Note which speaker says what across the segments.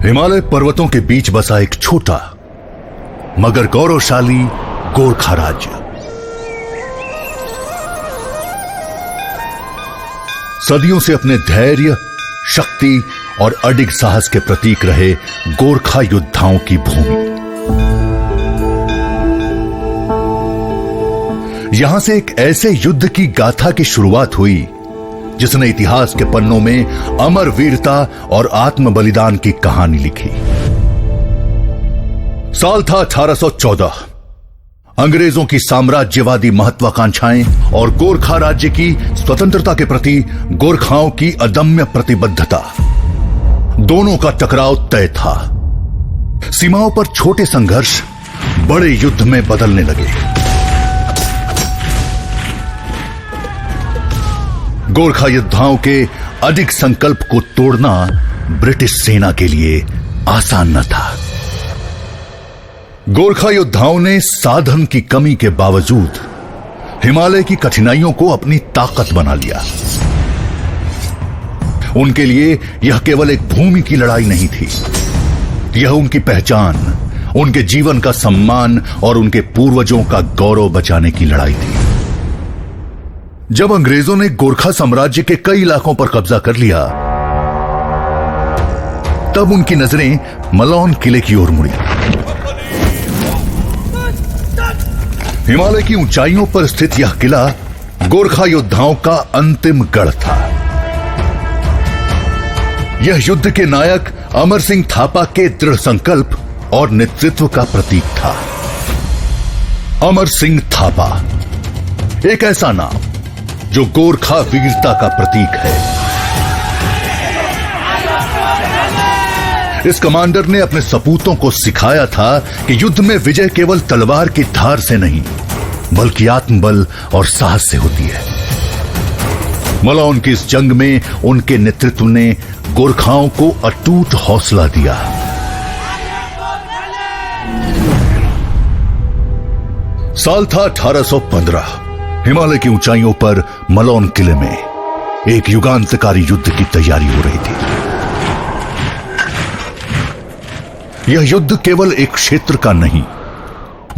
Speaker 1: हिमालय पर्वतों के बीच बसा एक छोटा मगर गौरवशाली गोरखा राज्य। सदियों से अपने धैर्य, शक्ति और अडिग साहस के प्रतीक रहे गोरखा योद्धाओं की भूमि। यहां से एक ऐसे युद्ध की गाथा की शुरुआत हुई जिसने इतिहास के पन्नों में अमर वीरता और आत्म बलिदान की कहानी लिखी। साल था 1814। अंग्रेजों की साम्राज्यवादी महत्वाकांक्षाएं और गोरखा राज्य की स्वतंत्रता के प्रति गोरखाओं की अदम्य प्रतिबद्धता, दोनों का टकराव तय था। सीमाओं पर छोटे संघर्ष बड़े युद्ध में बदलने लगे। गोरखा योद्धाओं के अडिग संकल्प को तोड़ना ब्रिटिश सेना के लिए आसान न था। गोरखा योद्धाओं ने साधन की कमी के बावजूद हिमालय की कठिनाइयों को अपनी ताकत बना लिया। उनके लिए यह केवल एक भूमि की लड़ाई नहीं थी, यह उनकी पहचान, उनके जीवन का सम्मान और उनके पूर्वजों का गौरव बचाने की लड़ाई थी। जब अंग्रेजों ने गोरखा साम्राज्य के कई इलाकों पर कब्जा कर लिया, तब उनकी नजरें मलौन किले की ओर मुड़ी। हिमालय की ऊंचाइयों पर स्थित यह किला गोरखा योद्धाओं का अंतिम गढ़ था। यह युद्ध के नायक अमर सिंह थापा के दृढ़ संकल्प और नेतृत्व का प्रतीक था। अमर सिंह थापा, एक ऐसा नाम जो गोरखा वीरता का प्रतीक है। इस कमांडर ने अपने सपूतों को सिखाया था कि युद्ध में विजय केवल तलवार की धार से नहीं, बल्कि आत्मबल और साहस से होती है। मलौन की इस जंग में उनके नेतृत्व ने गोरखाओं को अटूट हौसला दिया। साल था 1815। हिमालय की ऊंचाइयों पर मलौन किले में एक युगांतकारी युद्ध की तैयारी हो रही थी। यह युद्ध केवल एक क्षेत्र का नहीं,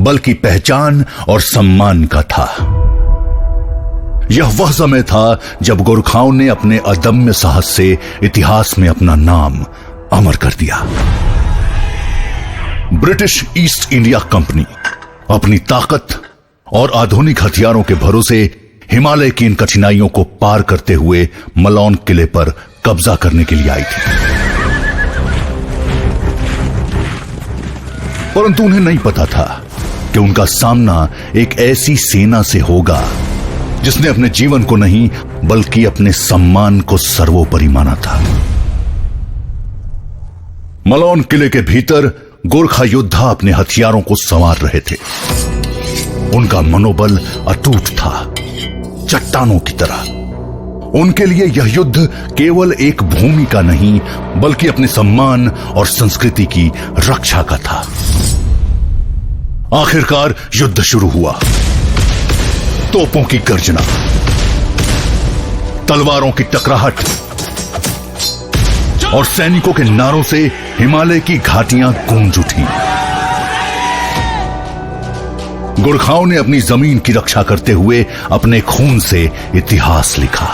Speaker 1: बल्कि पहचान और सम्मान का था। यह वह समय था जब गोरखाओं ने अपने अदम्य साहस से इतिहास में अपना नाम अमर कर दिया। ब्रिटिश ईस्ट इंडिया कंपनी अपनी ताकत और आधुनिक हथियारों के भरोसे हिमालय की इन कठिनाइयों को पार करते हुए मलौन किले पर कब्जा करने के लिए आई थी। परंतु उन्हें नहीं पता था कि उनका सामना एक ऐसी सेना से होगा जिसने अपने जीवन को नहीं, बल्कि अपने सम्मान को सर्वोपरि माना था। मलौन किले के भीतर गोरखा योद्धा अपने हथियारों को संवार रहे थे। उनका मनोबल अटूट था, चट्टानों की तरह। उनके लिए यह युद्ध केवल एक भूमि का नहीं, बल्कि अपने सम्मान और संस्कृति की रक्षा का था। आखिरकार युद्ध शुरू हुआ। तोपों की गर्जना, तलवारों की टकराहट और सैनिकों के नारों से हिमालय की घाटियां गूंज उठी। गोरखाओं ने अपनी जमीन की रक्षा करते हुए अपने खून से इतिहास लिखा।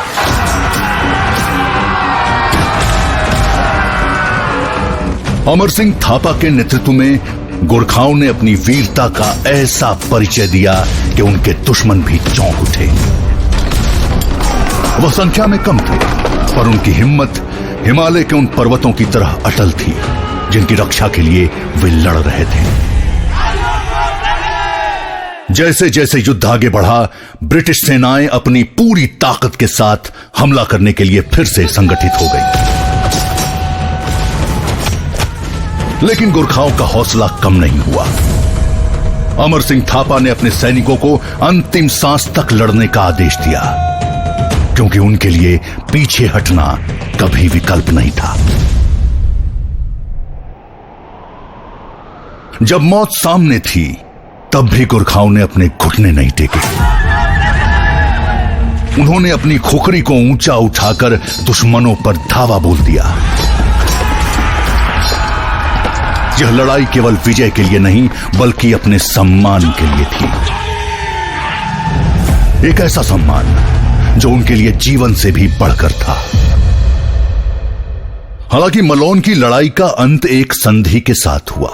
Speaker 1: अमर सिंह थापा के नेतृत्व में गोरखाओं ने अपनी वीरता का ऐसा परिचय दिया कि उनके दुश्मन भी चौंक उठे। वह संख्या में कम थे, पर उनकी हिम्मत हिमालय के उन पर्वतों की तरह अटल थी जिनकी रक्षा के लिए वे लड़ रहे थे। जैसे जैसे युद्ध आगे बढ़ा, ब्रिटिश सेनाएं अपनी पूरी ताकत के साथ हमला करने के लिए फिर से संगठित हो गई। लेकिन गोरखाओं का हौसला कम नहीं हुआ। अमर सिंह थापा ने अपने सैनिकों को अंतिम सांस तक लड़ने का आदेश दिया, क्योंकि उनके लिए पीछे हटना कभी विकल्प नहीं था। जब मौत सामने थी, तब भी गोरखाओं ने अपने घुटने नहीं टेके। उन्होंने अपनी खुखरी को ऊंचा उठाकर दुश्मनों पर धावा बोल दिया। यह लड़ाई केवल विजय के लिए नहीं बल्कि अपने सम्मान के लिए थी। एक ऐसा सम्मान जो उनके लिए जीवन से भी बढ़कर था। हालांकि मलोन की लड़ाई का अंत एक संधि के साथ हुआ,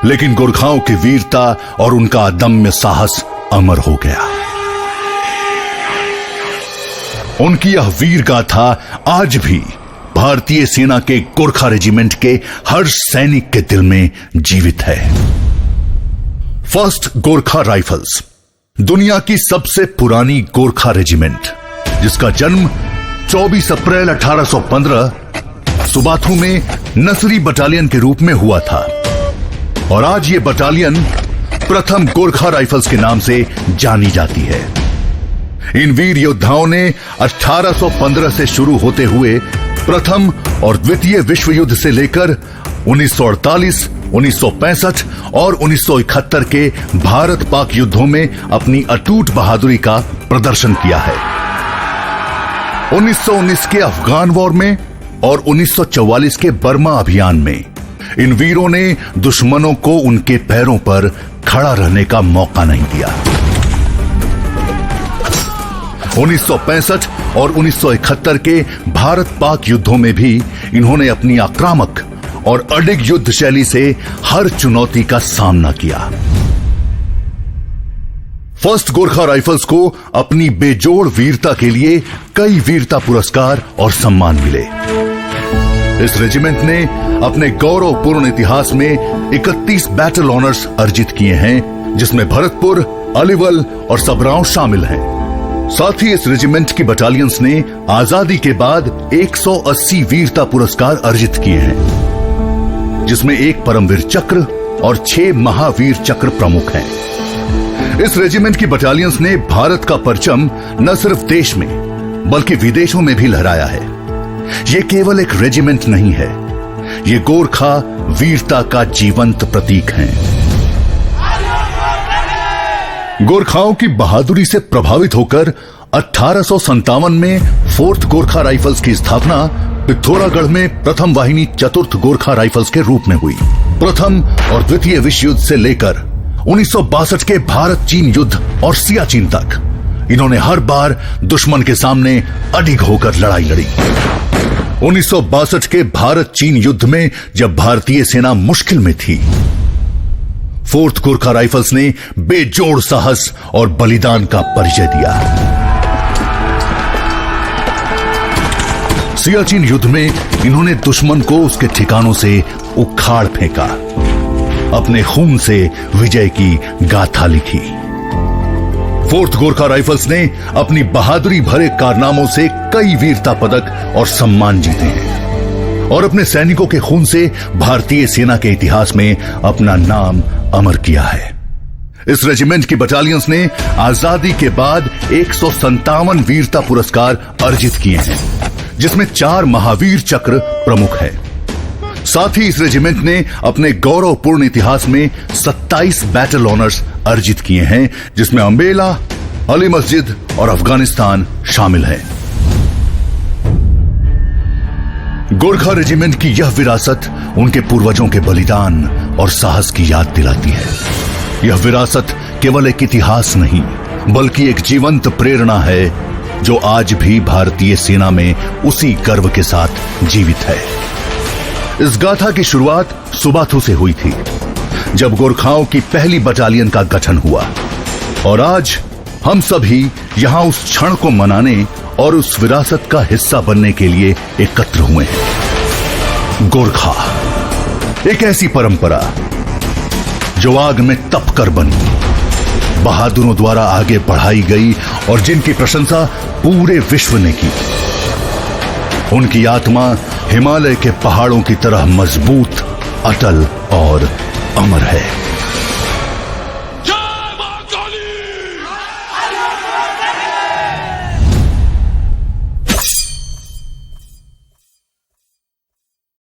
Speaker 1: लेकिन गोरखाओं की वीरता और उनका अदम्य साहस अमर हो गया। उनकी यह वीर गाथा आज भी भारतीय सेना के गोरखा रेजिमेंट के हर सैनिक के दिल में जीवित है। फर्स्ट गोरखा राइफल्स दुनिया की सबसे पुरानी गोरखा रेजिमेंट, जिसका जन्म 24 अप्रैल 1815 सुबाथू में नसरी बटालियन के रूप में हुआ था और आज ये बटालियन प्रथम गोरखा राइफल्स के नाम से जानी जाती है। इन वीर योद्धाओं ने 1815 से शुरू होते हुए प्रथम और द्वितीय विश्व युद्ध से लेकर 1948, 1965 और 1971 के भारत पाक युद्धों में अपनी अटूट बहादुरी का प्रदर्शन किया है। 1919 के अफगान वॉर में और 1944 के बर्मा अभियान में इन वीरों ने दुश्मनों को उनके पैरों पर खड़ा रहने का मौका नहीं दिया। 1965 और 1971 के भारत पाक युद्धों में भी इन्होंने अपनी आक्रामक और अडिग युद्ध शैली से हर चुनौती का सामना किया। फर्स्ट गोरखा राइफल्स को अपनी बेजोड़ वीरता के लिए कई वीरता पुरस्कार और सम्मान मिले। इस रेजिमेंट ने अपने गौरवपूर्ण इतिहास में 31 बैटल ऑनर्स अर्जित किए हैं, जिसमें भरतपुर, अलीवल और सबरांव शामिल हैं। साथ ही इस रेजिमेंट की बटालियंस ने आजादी के बाद 180 वीरता पुरस्कार अर्जित किए हैं, जिसमें एक परमवीर चक्र और 6 महावीर चक्र प्रमुख हैं। इस रेजिमेंट की बटालियंस ने भारत का परचम न सिर्फ देश में बल्कि विदेशों में भी लहराया है। ये केवल एक रेजिमेंट नहीं है, ये गोरखा वीरता का जीवंत प्रतीक है। गोरखाओं की बहादुरी से प्रभावित होकर 1857 में फोर्थ गोरखा राइफल्स की स्थापना पिथौरागढ़ में प्रथम वाहिनी चतुर्थ गोरखा राइफल्स के रूप में हुई। प्रथम और द्वितीय विश्व युद्ध से लेकर 1962 के भारत चीन युद्ध और सियाचिन तक इन्होंने हर बार दुश्मन के सामने अडिग होकर लड़ाई लड़ी। 1962 के भारत चीन युद्ध में जब भारतीय सेना मुश्किल में थी, फोर्थ गोरखा राइफल्स ने बेजोड़ साहस और बलिदान का परिचय दिया। सियाचिन युद्ध में इन्होंने दुश्मन को उसके ठिकानों से उखाड़ फेंका, अपने खून से विजय की गाथा लिखी। फोर्थ गोरखा राइफल्स ने अपनी बहादुरी भरे कारनामों से कई वीरता पदक और सम्मान जीते हैं और अपने सैनिकों के खून से भारतीय सेना के इतिहास में अपना नाम अमर किया है। इस रेजिमेंट की बटालियंस ने आजादी के बाद 157 वीरता पुरस्कार अर्जित किए हैं, जिसमें 4 महावीर चक्र प्रमुख हैं। साथ ही इस रेजिमेंट ने अपने गौरवपूर्ण इतिहास में 27 बैटल ऑनर्स अर्जित किए हैं, जिसमें अंबेला, अली मस्जिद और अफगानिस्तान शामिल हैं। गोरखा रेजिमेंट की यह विरासत उनके पूर्वजों के बलिदान और साहस की याद दिलाती है। यह विरासत केवल एक इतिहास नहीं बल्कि एक जीवंत प्रेरणा है जो आज भी भारतीय सेना में उसी गर्व के साथ जीवित है। इस गाथा की शुरुआत सुबाथू से हुई थी, जब गोरखाओं की पहली बटालियन का गठन हुआ, और आज हम सभी यहां उस क्षण को मनाने और उस विरासत का हिस्सा बनने के लिए एकत्र हुए हैं। गोरखा एक ऐसी परंपरा जो आग में तपकर बनी, बहादुरों द्वारा आगे बढ़ाई गई और जिनकी प्रशंसा पूरे विश्व ने की। उनकी आत्मा हिमालय के पहाड़ों की तरह मजबूत, अटल और अमर है।